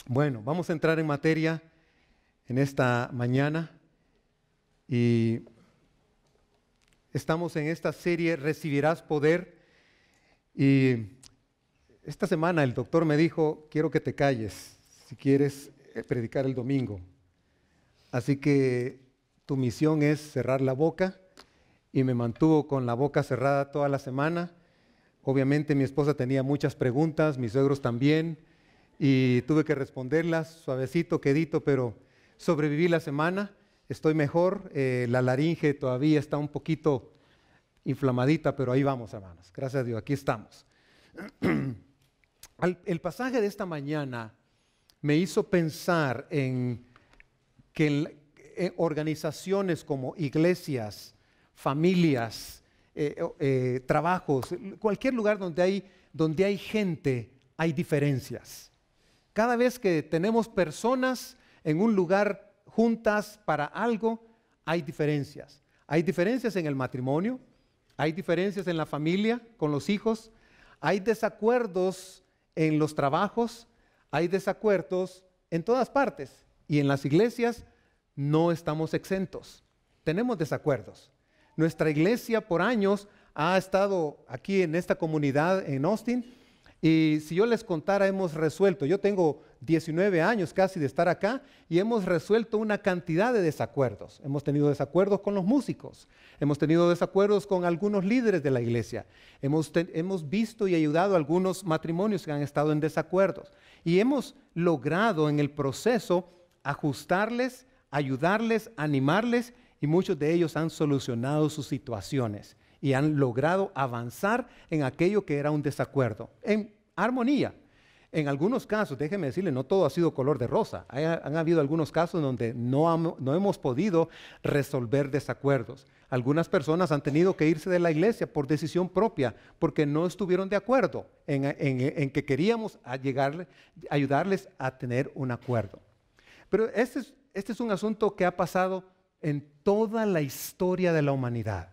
Bueno, vamos a entrar en materia en esta mañana y estamos en esta serie Recibirás Poder y esta semana el doctor me dijo, quiero que te calles si quieres predicar el domingo. Así que tu misión es cerrar la boca y me mantuvo con la boca cerrada toda la semana. Obviamente mi esposa tenía muchas preguntas, mis suegros también, y tuve que responderlas suavecito, quedito, pero sobreviví la semana, estoy mejor, la laringe todavía está un poquito inflamadita, pero ahí vamos, hermanos, gracias a Dios, aquí estamos. El pasaje de esta mañana me hizo pensar en que en organizaciones como iglesias, familias, trabajos, cualquier lugar donde hay gente, hay diferencias. Cada vez que tenemos personas en un lugar juntas para algo, hay diferencias. Hay diferencias en el matrimonio, hay diferencias en la familia, con los hijos, hay desacuerdos en los trabajos, hay desacuerdos en todas partes. Y en las iglesias no estamos exentos. Tenemos desacuerdos. Nuestra iglesia por años ha estado aquí en esta comunidad en Austin. Y si yo les contara, hemos resuelto, yo tengo 19 años casi de estar acá y hemos resuelto una cantidad de desacuerdos. Hemos tenido desacuerdos con los músicos, hemos tenido desacuerdos con algunos líderes de la iglesia, hemos visto y ayudado a algunos matrimonios que han estado en desacuerdos y hemos logrado en el proceso ajustarles, ayudarles, animarles y muchos de ellos han solucionado sus situaciones y han logrado avanzar en aquello que era un desacuerdo, en armonía. En algunos casos, déjeme decirle, no todo ha sido color de rosa. Han habido algunos casos donde no hemos podido resolver desacuerdos. Algunas personas han tenido que irse de la iglesia por decisión propia, porque no estuvieron de acuerdo en que queríamos ayudarles a tener un acuerdo. Pero este es un asunto que ha pasado en toda la historia de la humanidad.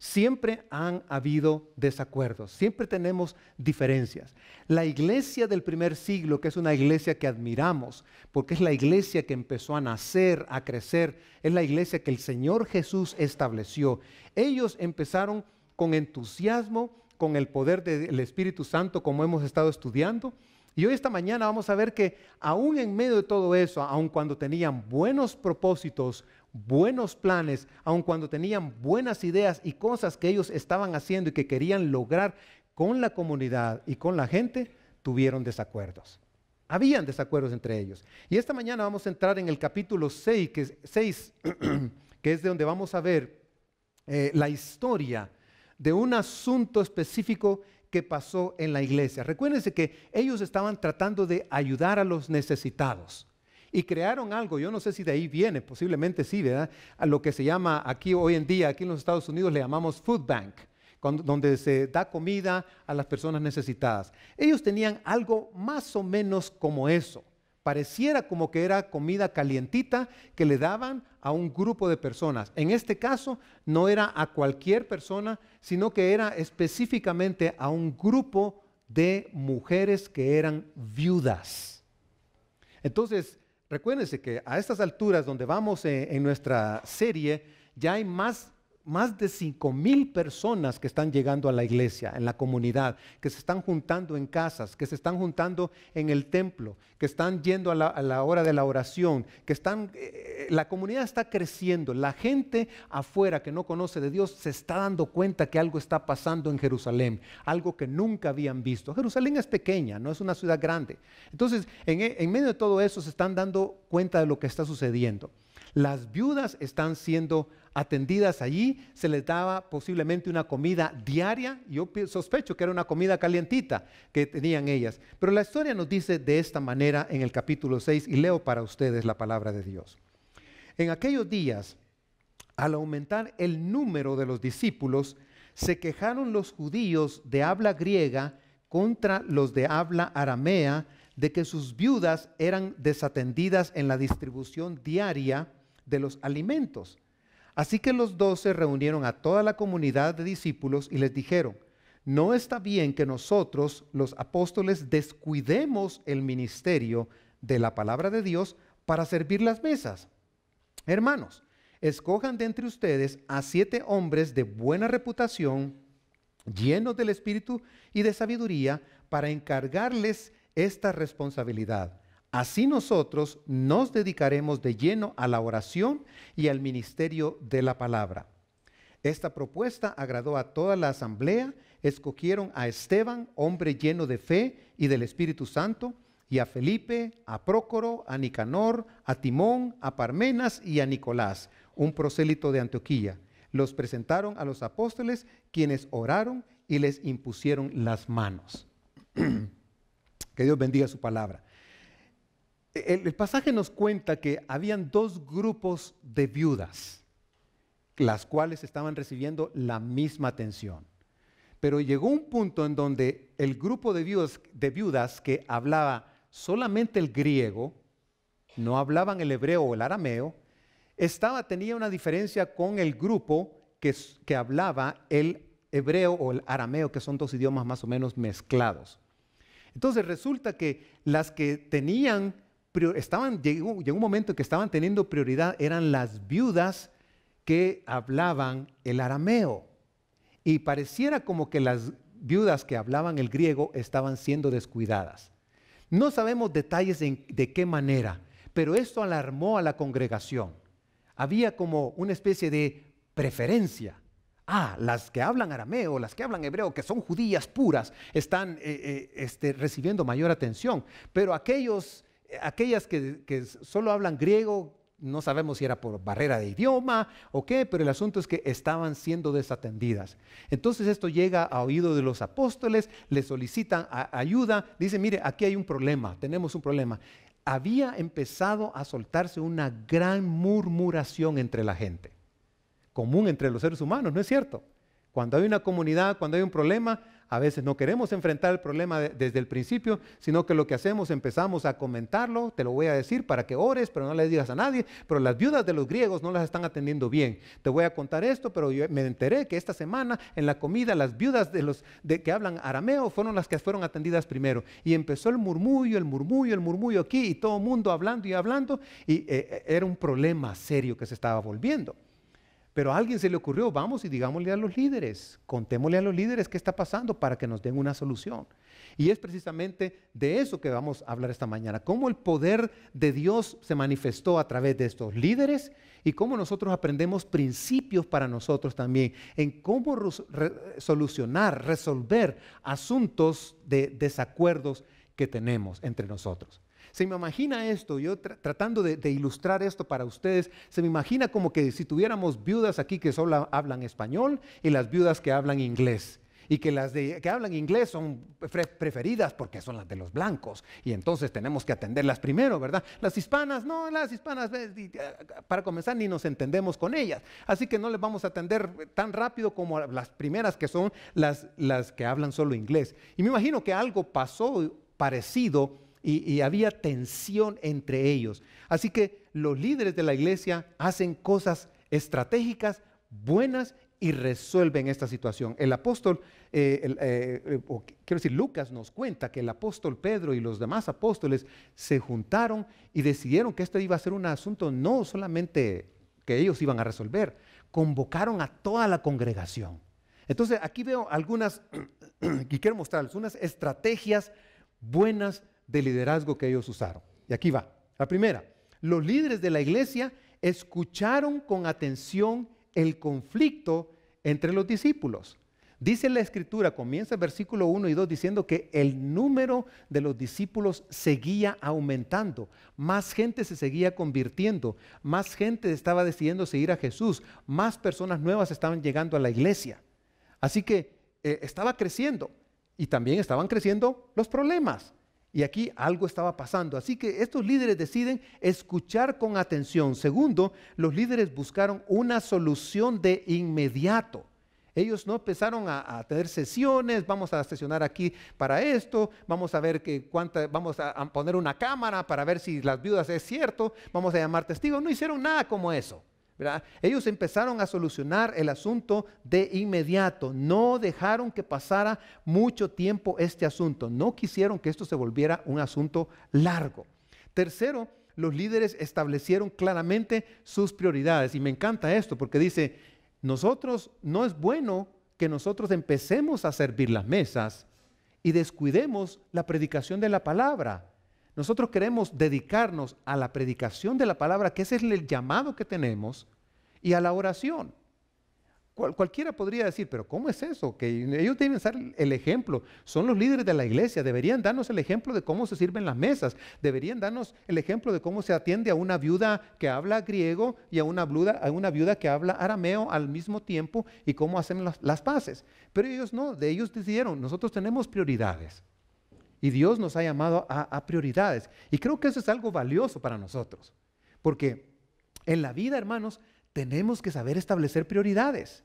Siempre han habido desacuerdos, siempre tenemos diferencias. La iglesia del primer siglo, que es una iglesia que admiramos, porque es la iglesia que empezó a nacer, a crecer, es la iglesia que el Señor Jesús estableció. Ellos empezaron con entusiasmo, con el poder del Espíritu Santo, como hemos estado estudiando. Y hoy esta mañana vamos a ver que aún en medio de todo eso, aun cuando tenían buenos propósitos, buenos planes, aun cuando tenían buenas ideas y cosas que ellos estaban haciendo y que querían lograr con la comunidad y con la gente, tuvieron desacuerdos. Habían desacuerdos entre ellos. Y esta mañana vamos a entrar en el capítulo 6, que es de donde vamos a ver la historia de un asunto específico que pasó en la iglesia. Recuérdense que ellos estaban tratando de ayudar a los necesitados y crearon algo, yo no sé si de ahí viene, posiblemente sí, ¿verdad? A lo que se llama aquí hoy en día, aquí en los Estados Unidos le llamamos food bank, donde se da comida a las personas necesitadas. Ellos tenían algo más o menos como eso. Pareciera como que era comida calientita que le daban a un grupo de personas. En este caso no era a cualquier persona, sino que era específicamente a un grupo de mujeres que eran viudas. Entonces, recuérdense que a estas alturas donde vamos en nuestra serie, ya hay más de 5,000 personas que están llegando a la iglesia, en la comunidad, que se están juntando en casas, que se están juntando en el templo, que están yendo a la hora de la oración, la comunidad está creciendo. La gente afuera que no conoce de Dios se está dando cuenta que algo está pasando en Jerusalén, algo que nunca habían visto. Jerusalén es pequeña, no es una ciudad grande. Entonces, en medio de todo eso se están dando cuenta de lo que está sucediendo. Las viudas están siendo atendidas allí, se les daba posiblemente una comida diaria, yo sospecho que era una comida calientita que tenían ellas. Pero la historia nos dice de esta manera en el capítulo 6 y leo para ustedes la palabra de Dios. En aquellos días, al aumentar el número de los discípulos, se quejaron los judíos de habla griega contra los de habla aramea de que sus viudas eran desatendidas en la distribución diaria de los alimentos. Así que los 12 reunieron a toda la comunidad de discípulos y les dijeron: no está bien que nosotros, los apóstoles, descuidemos el ministerio de la palabra de Dios para servir las mesas. Hermanos, escojan de entre ustedes a 7 hombres de buena reputación, llenos del Espíritu y de sabiduría, para encargarles esta responsabilidad. Así nosotros nos dedicaremos de lleno a la oración y al ministerio de la palabra. Esta propuesta agradó a toda la asamblea. Escogieron a Esteban, hombre lleno de fe y del Espíritu Santo, y a Felipe, a Prócoro, a Nicanor, a Timón, a Parmenas y a Nicolás, un prosélito de Antioquía. Los presentaron a los apóstoles, quienes oraron y les impusieron las manos. Que Dios bendiga su palabra. El pasaje nos cuenta que habían 2 grupos de viudas, las cuales estaban recibiendo la misma atención. Pero llegó un punto en donde el grupo de viudas que hablaba solamente el griego, no hablaban el hebreo o el arameo, tenía una diferencia con el grupo que hablaba el hebreo o el arameo, que son 2 idiomas más o menos mezclados. Entonces resulta que las que tenían, llegó un momento en que estaban teniendo prioridad, eran las viudas que hablaban el arameo. Y pareciera como que las viudas que hablaban el griego estaban siendo descuidadas. No sabemos detalles de qué manera, pero esto alarmó a la congregación. Había como una especie de preferencia. Las que hablan arameo, las que hablan hebreo, que son judías puras, están recibiendo mayor atención. Pero aquellas que solo hablan griego, no sabemos si era por barrera de idioma o qué, pero el asunto es que estaban siendo desatendidas. Entonces esto llega a oído de los apóstoles, les solicitan ayuda, dicen, mire, aquí hay un problema, tenemos un problema. Había empezado a soltarse una gran murmuración entre la gente, común entre los seres humanos, ¿no es cierto? Cuando hay una comunidad, cuando hay un problema, a veces no queremos enfrentar el problema desde el principio, sino que lo que hacemos, empezamos a comentarlo, te lo voy a decir para que ores, pero no le digas a nadie, pero las viudas de los griegos no las están atendiendo bien. Te voy a contar esto, pero yo me enteré que esta semana en la comida las viudas que hablan arameo fueron las que fueron atendidas primero. Y empezó el murmullo aquí, y todo el mundo hablando, y era un problema serio que se estaba volviendo. Pero a alguien se le ocurrió, vamos y digámosle a los líderes, contémosle a los líderes qué está pasando para que nos den una solución. Y es precisamente de eso que vamos a hablar esta mañana, cómo el poder de Dios se manifestó a través de estos líderes y cómo nosotros aprendemos principios para nosotros también en cómo resolver asuntos de desacuerdos que tenemos entre nosotros. Se me imagina esto, yo tratando de ilustrar esto para ustedes, se me imagina como que si tuviéramos viudas aquí que solo hablan español y las viudas que hablan inglés. Y que las que hablan inglés son preferidas porque son las de los blancos. Y entonces tenemos que atenderlas primero, ¿verdad? Las hispanas, para comenzar ni nos entendemos con ellas. Así que no les vamos a atender tan rápido como las primeras que son las que hablan solo inglés. Y me imagino que algo pasó parecido y había tensión entre ellos. Así que los líderes de la iglesia hacen cosas estratégicas, buenas y resuelven esta situación. El apóstol, Lucas nos cuenta que el apóstol Pedro y los demás apóstoles se juntaron y decidieron que esto iba a ser un asunto no solamente que ellos iban a resolver, convocaron a toda la congregación. Entonces aquí veo algunas, y quiero mostrarles unas estrategias buenas de liderazgo que ellos usaron. Y aquí va. La primera, los líderes de la iglesia escucharon con atención el conflicto entre los discípulos. Dice la escritura, comienza el versículo 1 y 2 diciendo que el número de los discípulos seguía aumentando, más gente se seguía convirtiendo, más gente estaba decidiendo seguir a Jesús, más personas nuevas estaban llegando a la iglesia. Así que estaba creciendo y también estaban creciendo los problemas. Y aquí algo estaba pasando. Así que estos líderes deciden escuchar con atención. Segundo, los líderes buscaron una solución de inmediato. Ellos no empezaron a tener sesiones, vamos a sesionar aquí para esto, vamos a ver vamos a poner una cámara para ver si las viudas es cierto, vamos a llamar testigos. No hicieron nada como eso, ¿verdad? Ellos empezaron a solucionar el asunto de inmediato, no dejaron que pasara mucho tiempo este asunto, no quisieron que esto se volviera un asunto largo. Tercero, los líderes establecieron claramente sus prioridades. Y me encanta esto porque dice, no es bueno que nosotros empecemos a servir las mesas y descuidemos la predicación de la palabra. Nosotros queremos dedicarnos a la predicación de la palabra, que ese es el llamado que tenemos, y a la oración. Cualquiera podría decir, pero ¿cómo es eso? Que ellos deben ser el ejemplo. Son los líderes de la iglesia. Deberían darnos el ejemplo de cómo se sirven las mesas. Deberían darnos el ejemplo de cómo se atiende a una viuda que habla griego y a una viuda que habla arameo al mismo tiempo y cómo hacen las paces. Pero ellos no, de ellos decidieron, nosotros tenemos prioridades. Y Dios nos ha llamado a prioridades. Y creo que eso es algo valioso para nosotros. Porque en la vida, hermanos, tenemos que saber establecer prioridades.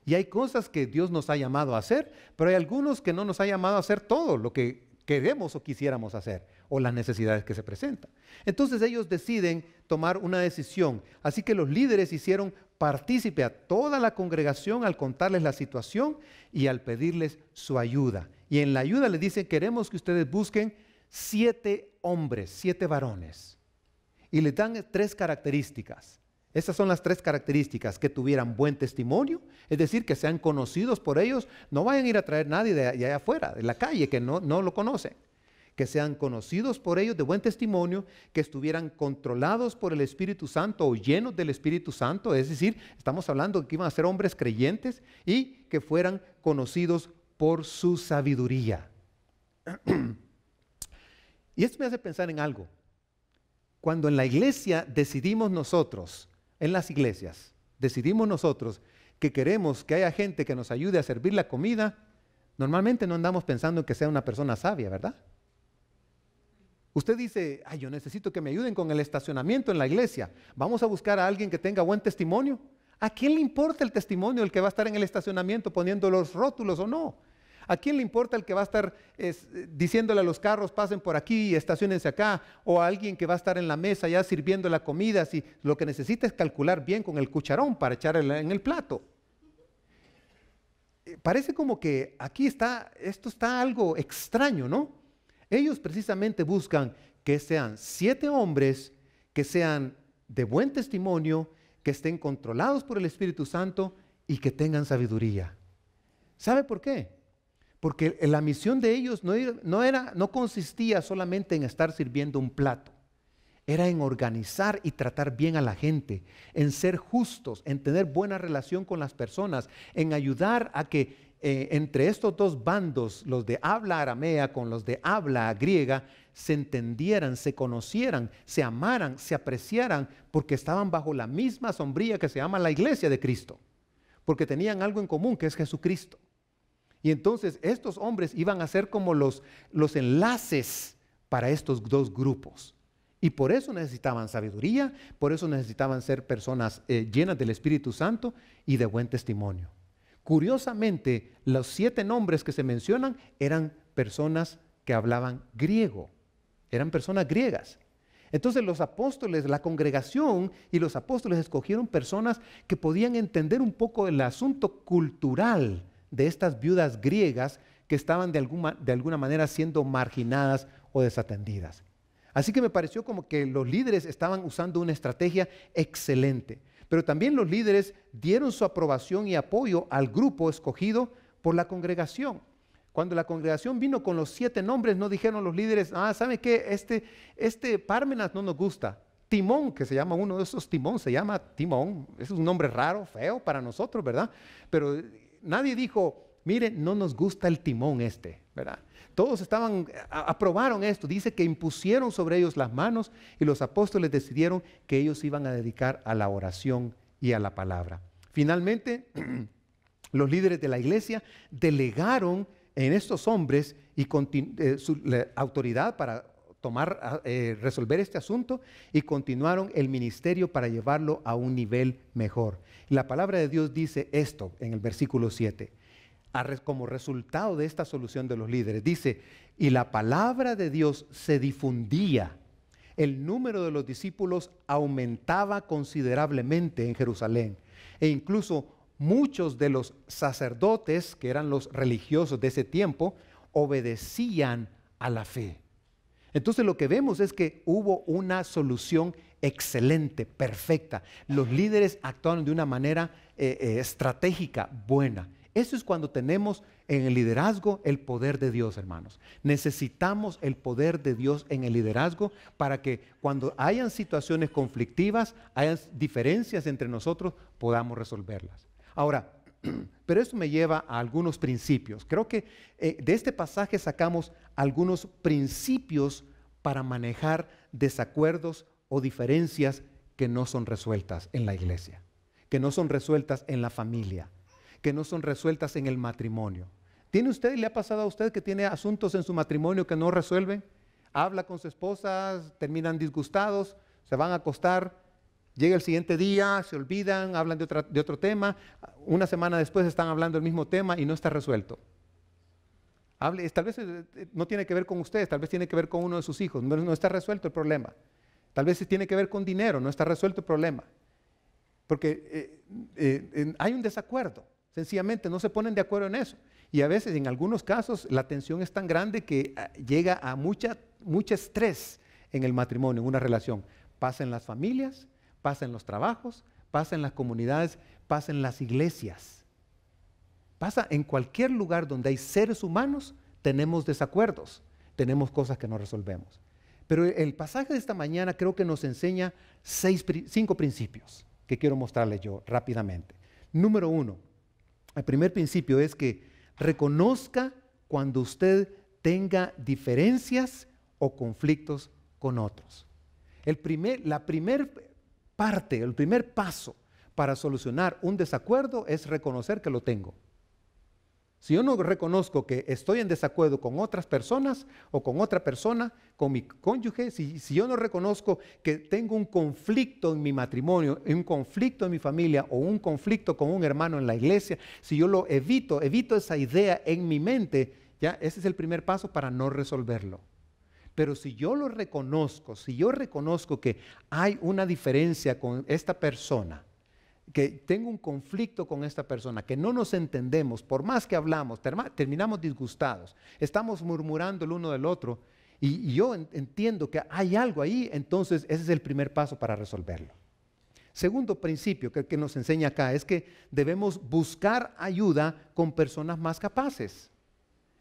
Y hay cosas que Dios nos ha llamado a hacer, pero hay algunos que no nos ha llamado a hacer todo lo que queremos o quisiéramos hacer, o las necesidades que se presentan. Entonces ellos deciden tomar una decisión. Así que los líderes hicieron partícipe a toda la congregación al contarles la situación y al pedirles su ayuda. Y en la ayuda les dicen, queremos que ustedes busquen 7 hombres, 7 varones. Y les dan 3 características. Esas son las 3 características: que tuvieran buen testimonio, es decir, que sean conocidos por ellos. No vayan a ir a traer nadie de allá afuera, de la calle, que no lo conocen. Que sean conocidos por ellos, de buen testimonio, que estuvieran controlados por el Espíritu Santo o llenos del Espíritu Santo, es decir, estamos hablando de que iban a ser hombres creyentes, y que fueran conocidos por su sabiduría. Y esto me hace pensar en algo. Cuando en la iglesia decidimos nosotros, en las iglesias, decidimos nosotros que queremos que haya gente que nos ayude a servir la comida, normalmente no andamos pensando en que sea una persona sabia, ¿verdad? Usted dice, yo necesito que me ayuden con el estacionamiento en la iglesia. Vamos a buscar a alguien que tenga buen testimonio. ¿A quién le importa el testimonio del que va a estar en el estacionamiento poniendo los rótulos o no? ¿A quién le importa el que va a estar diciéndole a los carros, pasen por aquí y estaciónense acá? O a alguien que va a estar en la mesa ya sirviendo la comida, si lo que necesita es calcular bien con el cucharón para echar en el plato. Parece como que aquí esto está algo extraño, ¿no? Ellos precisamente buscan que sean 7 hombres, que sean de buen testimonio, que estén controlados por el Espíritu Santo y que tengan sabiduría. ¿Sabe por qué? Porque la misión de ellos no consistía solamente en estar sirviendo un plato. Era en organizar y tratar bien a la gente, en ser justos, en tener buena relación con las personas, en ayudar a que entre estos 2 bandos, los de habla aramea con los de habla griega, se entendieran, se conocieran, se amaran, se apreciaran, porque estaban bajo la misma sombrilla que se llama la iglesia de Cristo, porque tenían algo en común, que es Jesucristo. Y entonces estos hombres iban a ser como los enlaces para estos 2 grupos. Y por eso necesitaban sabiduría, por eso necesitaban ser personas llenas del Espíritu Santo y de buen testimonio. Curiosamente, los 7 nombres que se mencionan eran personas que hablaban griego, eran personas griegas. Entonces los apóstoles, la congregación y los apóstoles escogieron personas que podían entender un poco el asunto cultural de estas viudas griegas que estaban de alguna manera siendo marginadas o desatendidas. Así que me pareció como que los líderes estaban usando una estrategia excelente. Pero también los líderes dieron su aprobación y apoyo al grupo escogido por la congregación. Cuando la congregación vino con los 7 nombres, no dijeron los líderes, ¿sabe qué? Este Pármenas no nos gusta. Timón, que se llama uno de esos Timón, se llama Timón. Es un nombre raro, feo para nosotros, ¿verdad? Pero nadie dijo, mire, no nos gusta el timón ¿verdad? Todos aprobaron esto. Dice que impusieron sobre ellos las manos y los apóstoles decidieron que ellos se iban a dedicar a la oración y a la palabra. Finalmente, los líderes de la iglesia delegaron en estos hombres y la autoridad para resolver este asunto, y continuaron el ministerio para llevarlo a un nivel mejor. Y la palabra de Dios dice esto en el versículo 7, como resultado de esta solución de los líderes. Dice, y la palabra de Dios se difundía. El número de los discípulos aumentaba considerablemente en Jerusalén, e incluso muchos de los sacerdotes, que eran los religiosos de ese tiempo, obedecían a la fe. Entonces lo que vemos es que hubo una solución excelente, perfecta. Los líderes actuaron de una manera estratégica, buena. Eso es cuando tenemos en el liderazgo el poder de Dios, hermanos. Necesitamos el poder de Dios en el liderazgo para que cuando hayan situaciones conflictivas, hayan diferencias entre nosotros, podamos resolverlas. Ahora, pero esto me lleva a algunos principios. Creo que de este pasaje sacamos algunos principios para manejar desacuerdos o diferencias que no son resueltas en la iglesia, que no son resueltas en la familia, que no son resueltas en el matrimonio. ¿Tiene usted, le ha pasado a usted que tiene asuntos en su matrimonio que no resuelven? Habla con su esposa, terminan disgustados, se van a acostar, llega el siguiente día, se olvidan, hablan de otro tema, una semana después están hablando del mismo tema y no está resuelto. Tal vez no tiene que ver con ustedes, tal vez tiene que ver con uno de sus hijos, no está resuelto el problema. Tal vez tiene que ver con dinero, no está resuelto el problema. Porque hay un desacuerdo, sencillamente no se ponen de acuerdo en eso. Y a veces, en algunos casos, la tensión es tan grande que llega a mucho estrés en el matrimonio, en una relación. Pasa en las familias, pasa en los trabajos, pasa en las comunidades, pasa en las iglesias. Pasa en cualquier lugar donde hay seres humanos, tenemos desacuerdos, tenemos cosas que no resolvemos. Pero el pasaje de esta mañana creo que nos enseña 5 principios que quiero mostrarles yo rápidamente. Número 1, el primer principio es que reconozca cuando usted tenga diferencias o conflictos con otros. La primera parte, el primer paso para solucionar un desacuerdo es reconocer que lo tengo. Si yo no reconozco que estoy en desacuerdo con otras personas o con otra persona, con mi cónyuge, si yo no reconozco que tengo un conflicto en mi matrimonio, un conflicto en mi familia o un conflicto con un hermano en la iglesia, si yo lo evito esa idea en mi mente, ya ese es el primer paso para no resolverlo. Pero si yo lo reconozco, si yo reconozco que hay una diferencia con esta persona, que tengo un conflicto con esta persona, que no nos entendemos, por más que hablamos, terminamos disgustados, estamos murmurando el uno del otro, y yo entiendo que hay algo ahí, entonces ese es el primer paso para resolverlo. Segundo principio que nos enseña acá es que debemos buscar ayuda con personas más capaces.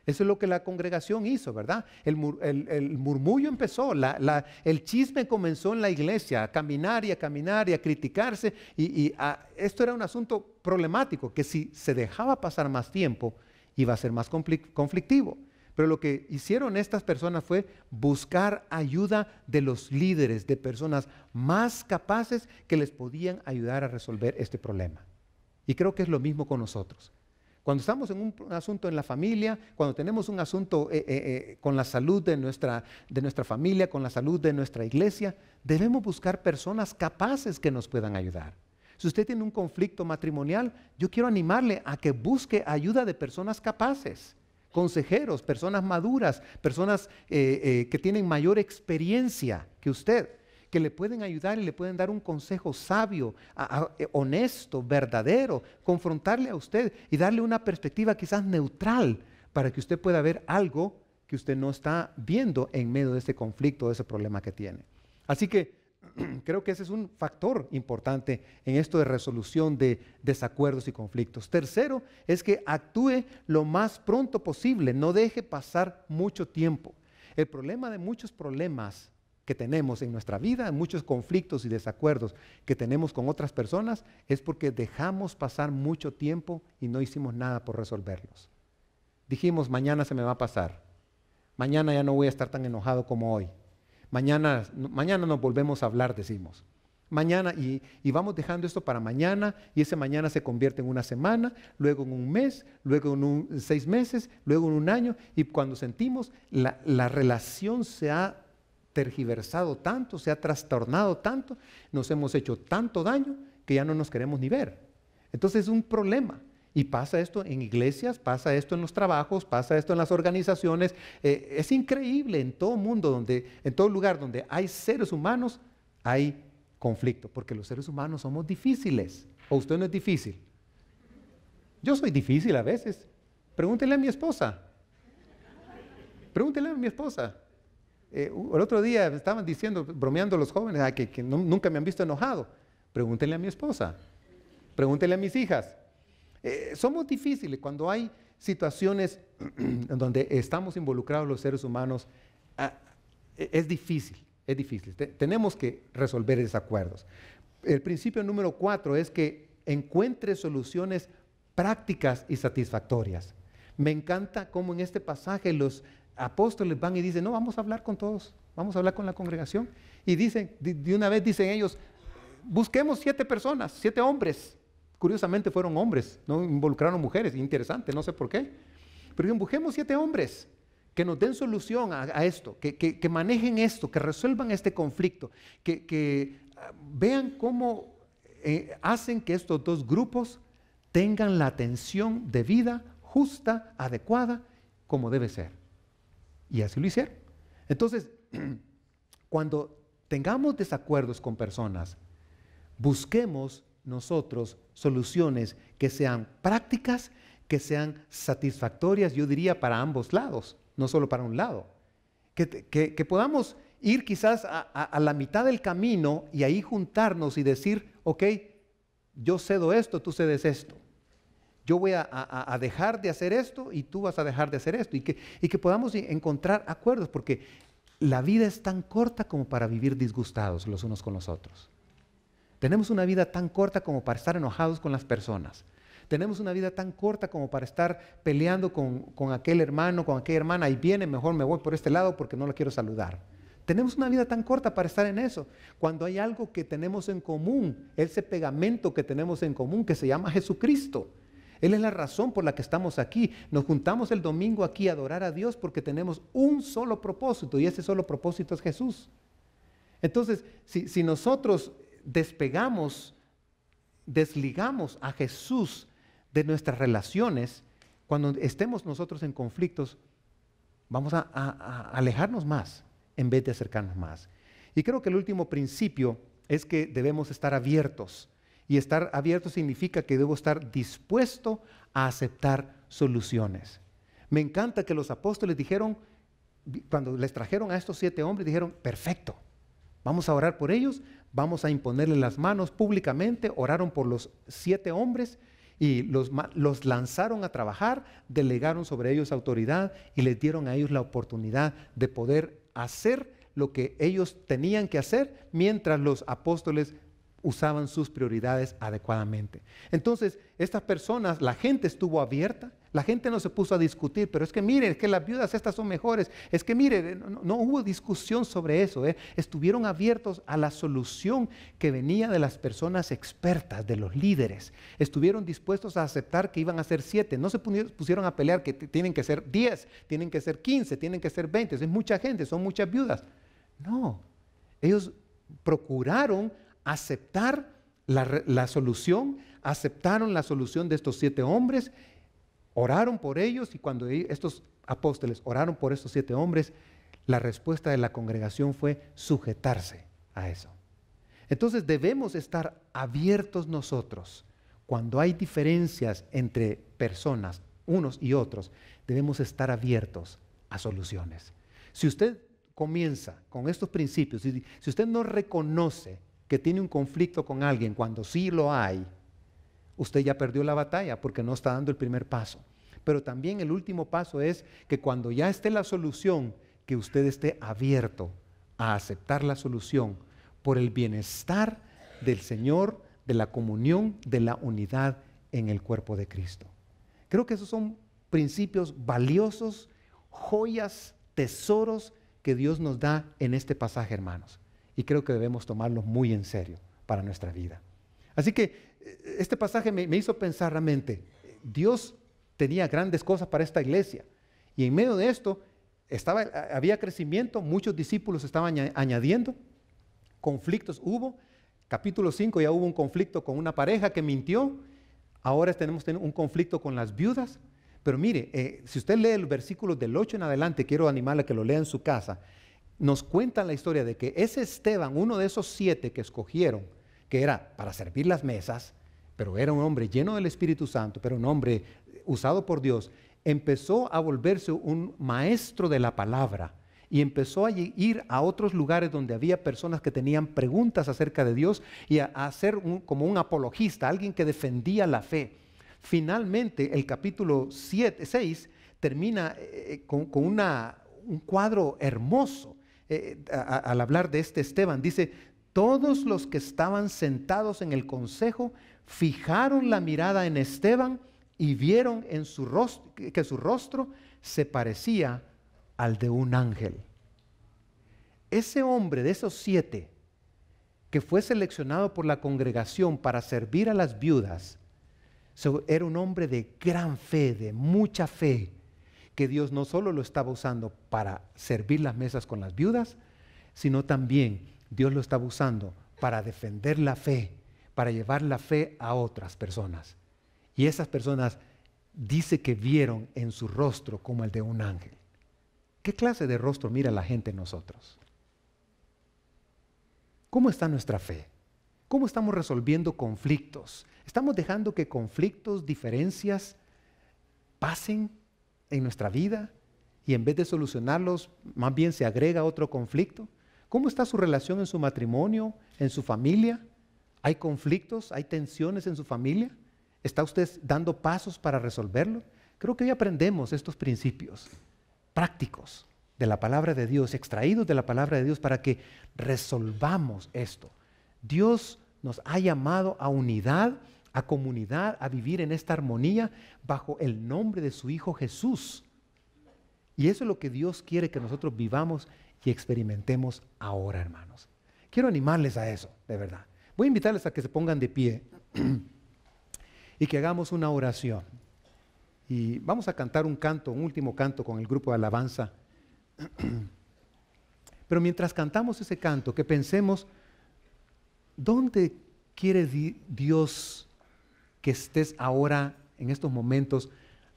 Eso es lo que la congregación hizo, ¿verdad? El murmullo empezó, el chisme comenzó en la iglesia, a caminar y a criticarse. Esto era un asunto problemático, que si se dejaba pasar más tiempo, iba a ser más conflictivo. Pero lo que hicieron estas personas fue buscar ayuda de los líderes, de personas más capaces que les podían ayudar a resolver este problema. Y creo que es lo mismo con nosotros. Cuando estamos en un asunto en la familia, cuando tenemos un asunto con la salud de nuestra familia, con la salud de nuestra iglesia, debemos buscar personas capaces que nos puedan ayudar. Si usted tiene un conflicto matrimonial, yo quiero animarle a que busque ayuda de personas capaces, consejeros, personas maduras, personas que tienen mayor experiencia que usted, que le pueden ayudar y le pueden dar un consejo sabio, honesto, verdadero, confrontarle a usted y darle una perspectiva quizás neutral para que usted pueda ver algo que usted no está viendo en medio de ese conflicto, de ese problema que tiene. Así que creo que ese es un factor importante en esto de resolución de desacuerdos y conflictos. Tercero, es que actúe lo más pronto posible, no deje pasar mucho tiempo. El problema de muchos problemas que tenemos en nuestra vida, muchos conflictos y desacuerdos que tenemos con otras personas, es porque dejamos pasar mucho tiempo y no hicimos nada por resolverlos. Dijimos, mañana se me va a pasar, mañana ya no voy a estar tan enojado como hoy, mañana nos volvemos a hablar, decimos. Mañana, y vamos dejando esto para mañana, y ese mañana se convierte en una semana, luego en un mes, luego en 6 meses, luego en un año, y cuando sentimos la relación se ha tergiversado tanto, se ha trastornado tanto, nos hemos hecho tanto daño que ya no nos queremos ni ver. Entonces es un problema. Y pasa esto en iglesias, pasa esto en los trabajos, pasa esto en las organizaciones. Es increíble en todo mundo, en todo lugar donde hay seres humanos, hay conflicto, porque los seres humanos somos difíciles. ¿O usted no es difícil? Yo soy difícil a veces. Pregúntele a mi esposa. Pregúntele a mi esposa. El otro día estaban diciendo, bromeando los jóvenes, que nunca me han visto enojado. Pregúntenle a mi esposa, pregúntenle a mis hijas. Somos difíciles cuando hay situaciones en donde estamos involucrados los seres humanos. Es difícil, es difícil. Tenemos que resolver desacuerdos. El principio número 4 es que encuentre soluciones prácticas y satisfactorias. Me encanta cómo en este pasaje los apóstoles van y dicen, no, vamos a hablar con todos, vamos a hablar con la congregación. Y dicen, de una vez dicen ellos, busquemos 7 personas, 7 hombres. Curiosamente fueron hombres, no involucraron mujeres, interesante, no sé por qué. Pero busquemos 7 hombres que nos den solución a esto, que manejen esto, que resuelvan este conflicto, que vean cómo hacen que estos dos grupos tengan la atención debida, justa, adecuada, como debe ser. Y así lo hicieron. Entonces, cuando tengamos desacuerdos con personas, busquemos nosotros soluciones que sean prácticas, que sean satisfactorias, yo diría, para ambos lados, no solo para un lado. Que podamos ir quizás a la mitad del camino y ahí juntarnos y decir, ok, yo cedo esto, tú cedes esto. Yo voy a dejar de hacer esto y tú vas a dejar de hacer esto. Y que podamos encontrar acuerdos, porque la vida es tan corta como para vivir disgustados los unos con los otros. Tenemos una vida tan corta como para estar enojados con las personas. Tenemos una vida tan corta como para estar peleando con aquel hermano, con aquella hermana, y viene, mejor me voy por este lado porque no la quiero saludar. Tenemos una vida tan corta para estar en eso, cuando hay algo que tenemos en común, ese pegamento que tenemos en común que se llama Jesucristo. Él es la razón por la que estamos aquí. Nos juntamos el domingo aquí a adorar a Dios porque tenemos un solo propósito, y ese solo propósito es Jesús. Entonces, si nosotros desligamos a Jesús de nuestras relaciones, cuando estemos nosotros en conflictos, vamos a alejarnos más en vez de acercarnos más. Y creo que el último principio es que debemos estar abiertos. Y estar abierto significa que debo estar dispuesto a aceptar soluciones. Me encanta que los apóstoles dijeron, cuando les trajeron a estos 7 hombres, dijeron, perfecto, vamos a orar por ellos, vamos a imponerles las manos públicamente. Oraron por los 7 hombres y los lanzaron a trabajar, delegaron sobre ellos autoridad y les dieron a ellos la oportunidad de poder hacer lo que ellos tenían que hacer mientras los apóstoles usaban sus prioridades adecuadamente. Entonces, estas personas, la gente estuvo abierta, la gente no se puso a discutir, pero es que mire, es que las viudas estas son mejores, es que mire, no hubo discusión sobre eso, estuvieron abiertos a la solución que venía de las personas expertas, de los líderes, estuvieron dispuestos a aceptar que iban a ser 7, no se pusieron a pelear que tienen que ser 10, tienen que ser 15, tienen que ser 20, es mucha gente, son muchas viudas. No, ellos procuraron aceptar la solución, aceptaron la solución de estos 7 hombres, oraron por ellos, y cuando estos apóstoles oraron por estos 7 hombres, la respuesta de la congregación fue sujetarse a eso. Entonces debemos estar abiertos nosotros. Cuando hay diferencias entre personas, unos y otros, debemos estar abiertos a soluciones. Si usted comienza con estos principios, si usted no reconoce que tiene un conflicto con alguien cuando sí lo hay, usted ya perdió la batalla porque no está dando el primer paso. Pero también el último paso es que cuando ya esté la solución, que usted esté abierto a aceptar la solución por el bienestar del Señor, de la comunión, de la unidad en el cuerpo de Cristo. Creo que esos son principios valiosos, joyas, tesoros que Dios nos da en este pasaje, hermanos. Y creo que debemos tomarlos muy en serio para nuestra vida. Así que este pasaje me hizo pensar realmente, Dios tenía grandes cosas para esta iglesia. Y en medio de esto había crecimiento, muchos discípulos estaban añadiendo, conflictos hubo. Capítulo 5 ya hubo un conflicto con una pareja que mintió. Ahora tenemos un conflicto con las viudas. Pero mire, si usted lee el versículo del 8 en adelante, quiero animarle a que lo lea en su casa, nos cuentan la historia de que ese Esteban, uno de esos 7 que escogieron, que era para servir las mesas, pero era un hombre lleno del Espíritu Santo, pero un hombre usado por Dios, empezó a volverse un maestro de la palabra y empezó a ir a otros lugares donde había personas que tenían preguntas acerca de Dios y a ser como un apologista, alguien que defendía la fe. Finalmente, el capítulo 6 termina con un cuadro hermoso. Al hablar de este Esteban, dice: todos los que estaban sentados en el consejo fijaron la mirada en Esteban y vieron en su rostro, que su rostro se parecía al de un ángel. Ese hombre de esos 7 que fue seleccionado por la congregación para servir a las viudas, era un hombre de gran fe, de mucha fe, que Dios no solo lo estaba usando para servir las mesas con las viudas, sino también Dios lo estaba usando para defender la fe, para llevar la fe a otras personas. Y esas personas dice que vieron en su rostro como el de un ángel. ¿Qué clase de rostro mira la gente en nosotros? ¿Cómo está nuestra fe? ¿Cómo estamos resolviendo conflictos? ¿Estamos dejando que conflictos, diferencias pasen en nuestra vida y en vez de solucionarlos, más bien se agrega otro conflicto? ¿Cómo está su relación en su matrimonio, en su familia? ¿Hay conflictos? ¿Hay tensiones en su familia? ¿Está usted dando pasos para resolverlo? Creo que hoy aprendemos estos principios prácticos de la palabra de Dios, extraídos de la palabra de Dios, para que resolvamos esto. Dios nos ha llamado a unidad, a comunidad, a vivir en esta armonía bajo el nombre de su Hijo Jesús. Y eso es lo que Dios quiere que nosotros vivamos y experimentemos ahora, hermanos. Quiero animarles a eso, de verdad. Voy a invitarles a que se pongan de pie y que hagamos una oración. Y vamos a cantar un canto, un último canto con el grupo de alabanza. Pero mientras cantamos ese canto, que pensemos, ¿dónde quiere Dios que estés ahora, en estos momentos,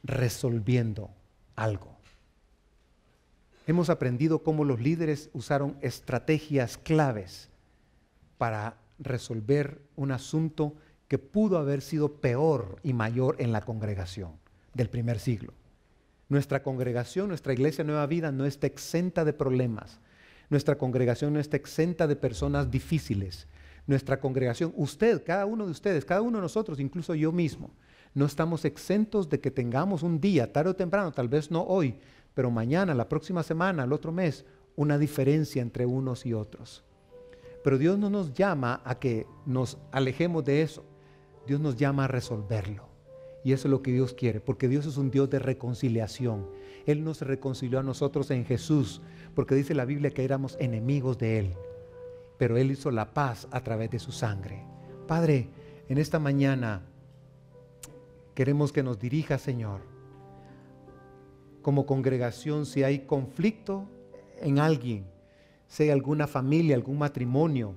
resolviendo algo? Hemos aprendido cómo los líderes usaron estrategias claves para resolver un asunto que pudo haber sido peor y mayor en la congregación del primer siglo. Nuestra congregación, nuestra iglesia Nueva Vida no está exenta de problemas. Nuestra congregación no está exenta de personas difíciles. Nuestra congregación, usted, cada uno de ustedes, cada uno de nosotros, incluso yo mismo, no estamos exentos de que tengamos un día, tarde o temprano, tal vez no hoy, pero mañana, la próxima semana, el otro mes, una diferencia entre unos y otros. Pero Dios no nos llama a que nos alejemos de eso. Dios nos llama a resolverlo. Y eso es lo que Dios quiere, porque Dios es un Dios de reconciliación. Él nos reconcilió a nosotros en Jesús, porque dice la Biblia que éramos enemigos de Él, pero Él hizo la paz a través de su sangre. Padre, en esta mañana queremos que nos dirija, Señor, como congregación, si hay conflicto en alguien, sea alguna familia, algún matrimonio,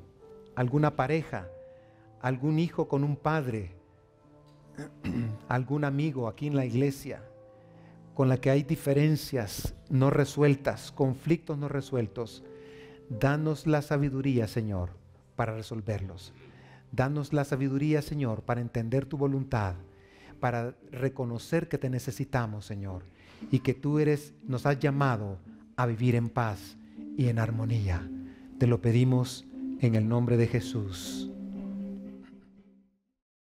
alguna pareja, algún hijo con un padre, algún amigo aquí en la iglesia con la que hay diferencias no resueltas, conflictos no resueltos, danos la sabiduría, Señor, para resolverlos. Danos la sabiduría, Señor, para entender tu voluntad, para reconocer que te necesitamos, Señor, y que tú nos has llamado a vivir en paz y en armonía. Te lo pedimos en el nombre de Jesús.